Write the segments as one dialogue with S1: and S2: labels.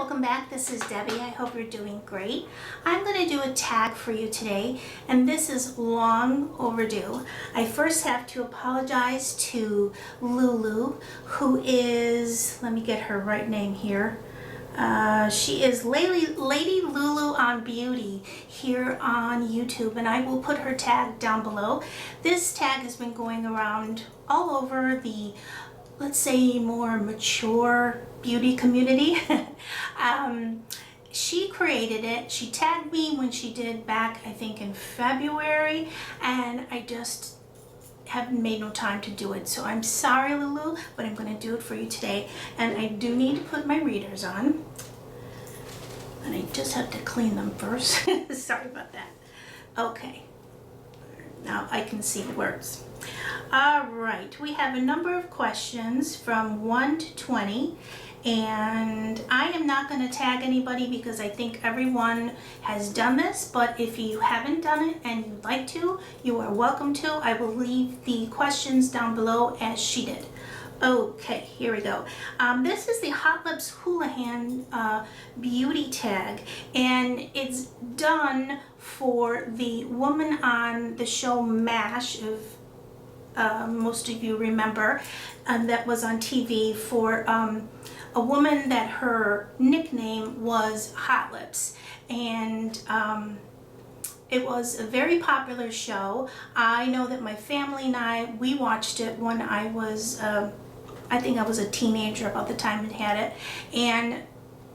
S1: welcome back. This is Debbie. I hope you're doing great. I'm going to do a tag for you today, and this is long overdue. I first have to apologize to Lulu, who is, let me get her right name here. She is Lady Lulu on Beauty here on YouTube, and I will put her tag down below. This tag has been going around all over the, let's say, more mature beauty community. She created it. She tagged me when she did back, I think, in February, and I just haven't made no time to do it. So I'm sorry, Lulu, but I'm going to do it for you today. And I do need to put my readers on, and I just have to clean them first. Sorry about that. Okay, now I can see the words. All right, we have a number of questions from 1 to 20, and I am not going to tag anybody because I think everyone has done this, but if you haven't done it and you'd like to, you are welcome to. I will leave the questions down below as she did. Okay, here we go. This is the Hot Lips Houlihan beauty tag, and it's done for the woman on the show MASH, if most of you remember, that was on TV for a woman that her nickname was Hot Lips, and it was a very popular show. I know that my family and we watched it when I was, I think I was a teenager about the time it had it, and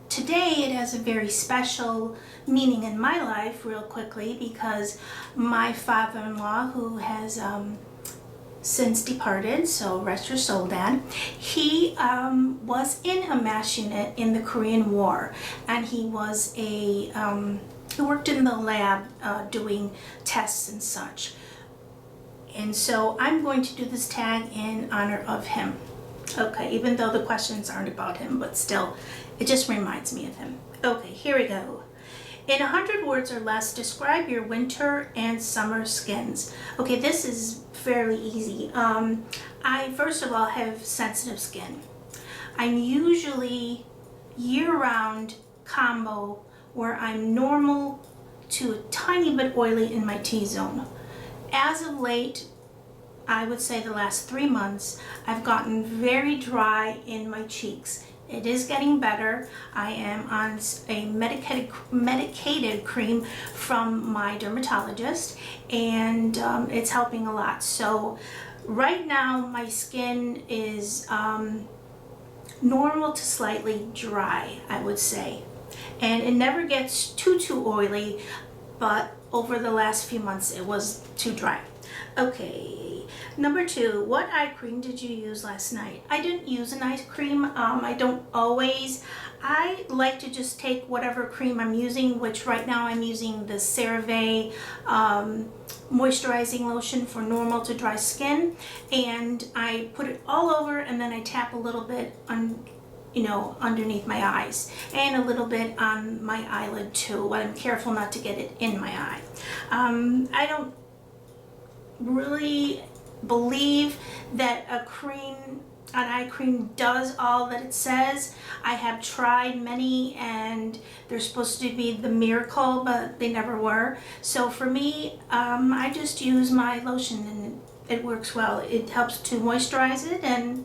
S1: today it has a very special meaning in my life real quickly because my father-in-law, who has since departed, so rest your soul, Dad. He was in a MASH unit in the Korean War, and he was he worked in the lab doing tests and such. And so I'm going to do this tag in honor of him. Okay, even though the questions aren't about him, but still, it just reminds me of him. Okay, here we go. In 100 words or less, describe your winter and summer skins. Okay, this is fairly easy. I, first of all, have sensitive skin. I'm usually year-round combo where I'm normal to a tiny bit oily in my T-zone. As of late, I would say the last 3 months, I've gotten very dry in my cheeks. It is getting better. I am on a medicated cream from my dermatologist, and it's helping a lot. So right now my skin is normal to slightly dry, I would say. And it never gets too oily, but over the last few months it was too dry. Okay, number 2, what eye cream did you use last night? I didn't use an eye cream. I don't always. I like to just take whatever cream I'm using, which right now I'm using the CeraVe moisturizing lotion for normal to dry skin, and I put it all over, and then I tap a little bit on, underneath my eyes, and a little bit on my eyelid too, but I'm careful not to get it in my eye. I don't really believe that an eye cream does all that it says. I have tried many, and they're supposed to be the miracle, but they never were. So for me, I just use my lotion, and it works well. It helps to moisturize it, and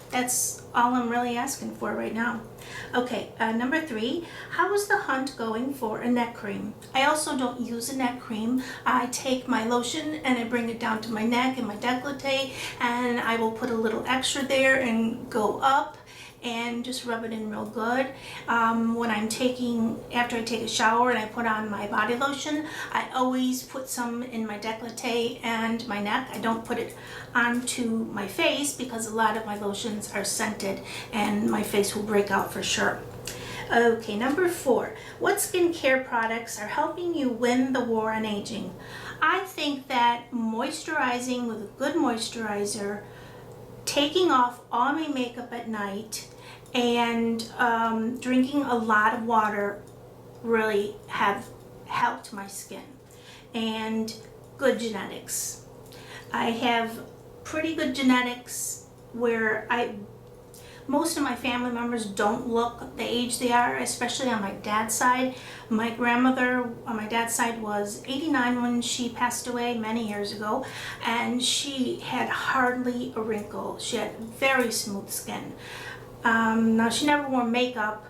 S1: that's all I'm really asking for right now. Okay, number 3, how is the hunt going for a neck cream? I also don't use a neck cream. I take my lotion and I bring it down to my neck and my décolleté, and I will put a little extra there and go up and just rub it in real good. After I take a shower and I put on my body lotion, I always put some in my décolleté and my neck. I don't put it onto my face because a lot of my lotions are scented and my face will break out for sure. Okay, number 4, what skincare products are helping you win the war on aging? I think that moisturizing with a good moisturizer, taking off all my makeup at night, and drinking a lot of water really have helped my skin. And good genetics. I have pretty good genetics where most of my family members don't look the age they are, especially on my dad's side. My grandmother on my dad's side was 89 when she passed away many years ago, and she had hardly a wrinkle. She had very smooth skin. Now, she never wore makeup,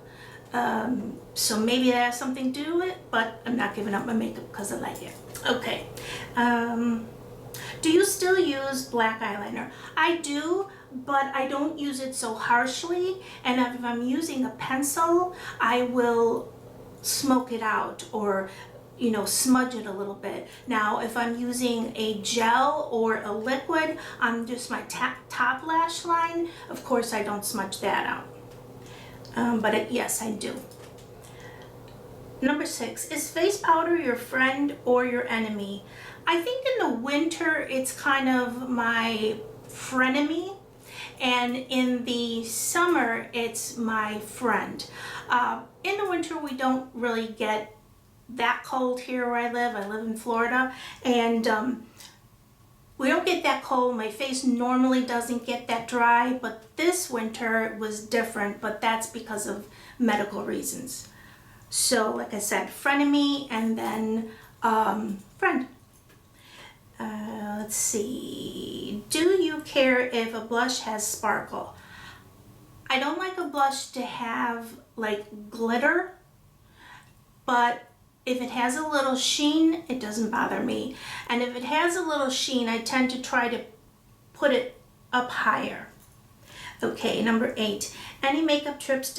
S1: so maybe that has something to do with it, but I'm not giving up my makeup because I like it. Okay. Do you still use black eyeliner? I do, but I don't use it so harshly, and if I'm using a pencil, I will smoke it out or smudge it a little bit. Now, if I'm using a gel or a liquid on just my top lash line, of course I don't smudge that out. But yes, I do. Number 6, is face powder your friend or your enemy? I think in the winter it's kind of my frenemy, and in the summer it's my friend. In the winter we don't really get that cold here where I live. I live in Florida, and we don't get that cold. My face normally doesn't get that dry, but this winter was different, but that's because of medical reasons. So like I said, frenemy and then friend. Let's see. Do you care if a blush has sparkle? I don't like a blush to have like glitter, but if it has a little sheen, it doesn't bother me. And if it has a little sheen, I tend to try to put it up higher. Okay, number 8. Any makeup tricks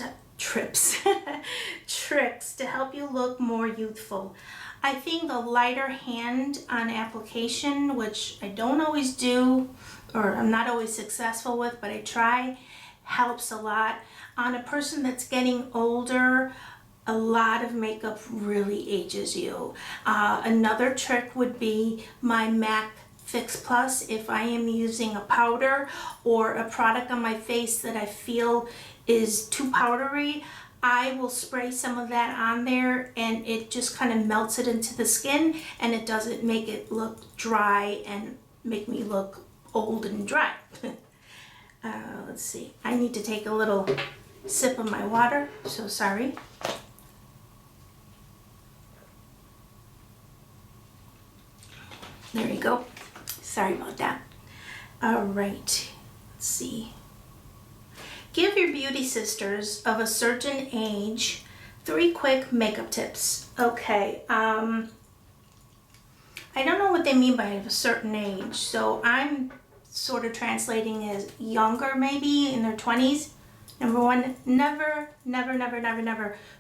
S1: to help you look more youthful? I think a lighter hand on application, which I don't always do, or I'm not always successful with, but I try, helps a lot. On a person that's getting older, a lot of makeup really ages you. Another trick would be my MAC Fix Plus. If I am using a powder or a product on my face that I feel is too powdery, I will spray some of that on there, and it just kind of melts it into the skin, and it doesn't make it look dry and make me look old and dry. Let's see. I need to take a little sip of my water, so sorry. There you go. Sorry about that. All right. Let's see. Give your beauty sisters of a certain age 3 quick makeup tips. Okay. I don't know what they mean by a certain age, so I'm sort of translating as younger, maybe in their 20s. Number 1, never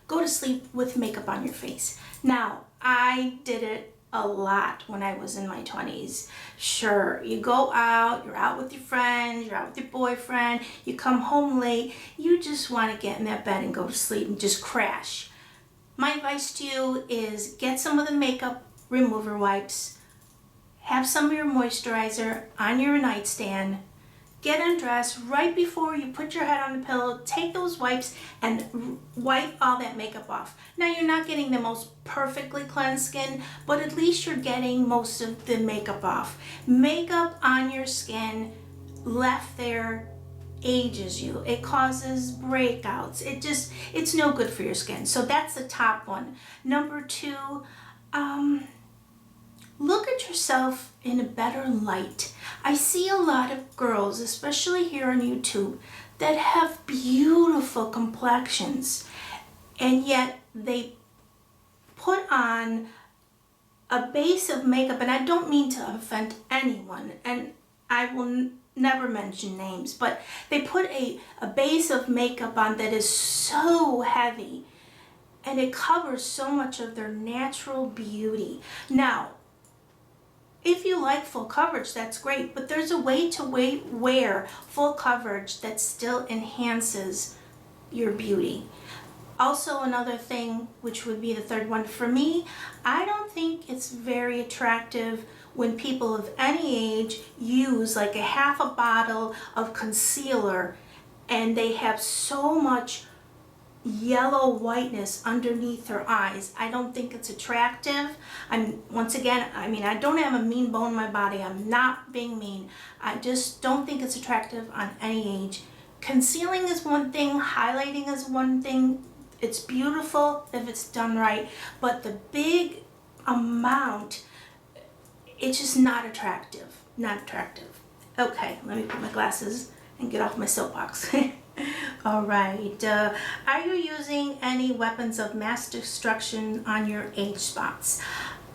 S1: go to sleep with makeup on your face. Now, I did it a lot when I was in my 20s. Sure, you go out, you're out with your friends, you're out with your boyfriend, you come home late, you just want to get in that bed and go to sleep and just crash. My advice to you is get some of the makeup remover wipes, have some of your moisturizer on your nightstand, get undressed right before you put your head on the pillow, take those wipes and wipe all that makeup off. Now, you're not getting the most perfectly cleansed skin, but at least you're getting most of the makeup off. Makeup on your skin left there ages you. It causes breakouts. It's no good for your skin. So that's the top one. Number 2, look at yourself in a better light. I see a lot of girls, especially here on YouTube, that have beautiful complexions, and yet they put on a base of makeup, and I don't mean to offend anyone, and I will never mention names, but they put a base of makeup on that is so heavy, and it covers so much of their natural beauty. Now, if you like full coverage, that's great, but there's a way to wear full coverage that still enhances your beauty. Also, another thing, which would be the third one for me, I don't think it's very attractive when people of any age use like a half a bottle of concealer and they have so much yellow whiteness underneath her eyes. I don't think it's attractive. Once again, I don't have a mean bone in my body. I'm not being mean. I just don't think it's attractive on any age concealing is one thing, highlighting is one thing. It's beautiful if it's done right, but the big amount, it's just not attractive. Not attractive. Okay, let me put my glasses and get off my soapbox. All right. Are you using any weapons of mass destruction on your age spots?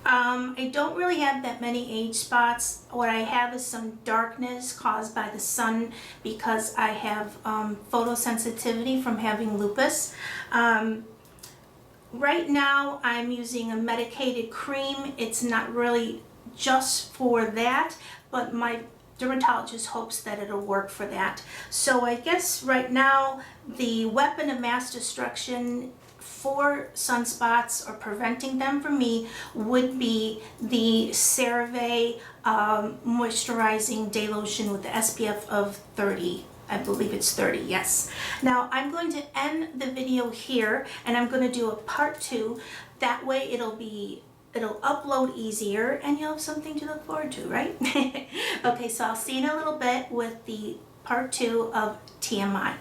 S1: I don't really have that many age spots. What I have is some darkness caused by the sun because I have photosensitivity from having lupus. Right now I'm using a medicated cream. It's not really just for that, but my dermatologist hopes that it'll work for that. So I guess right now the weapon of mass destruction for sunspots or preventing them for me would be the CeraVe moisturizing day lotion with the SPF of 30. I believe it's 30, yes. Now I'm going to end the video here and I'm going to do a part 2. That way it'll upload easier and you'll have something to look forward to, right? Okay, so I'll see you in a little bit with the part 2 of TMI.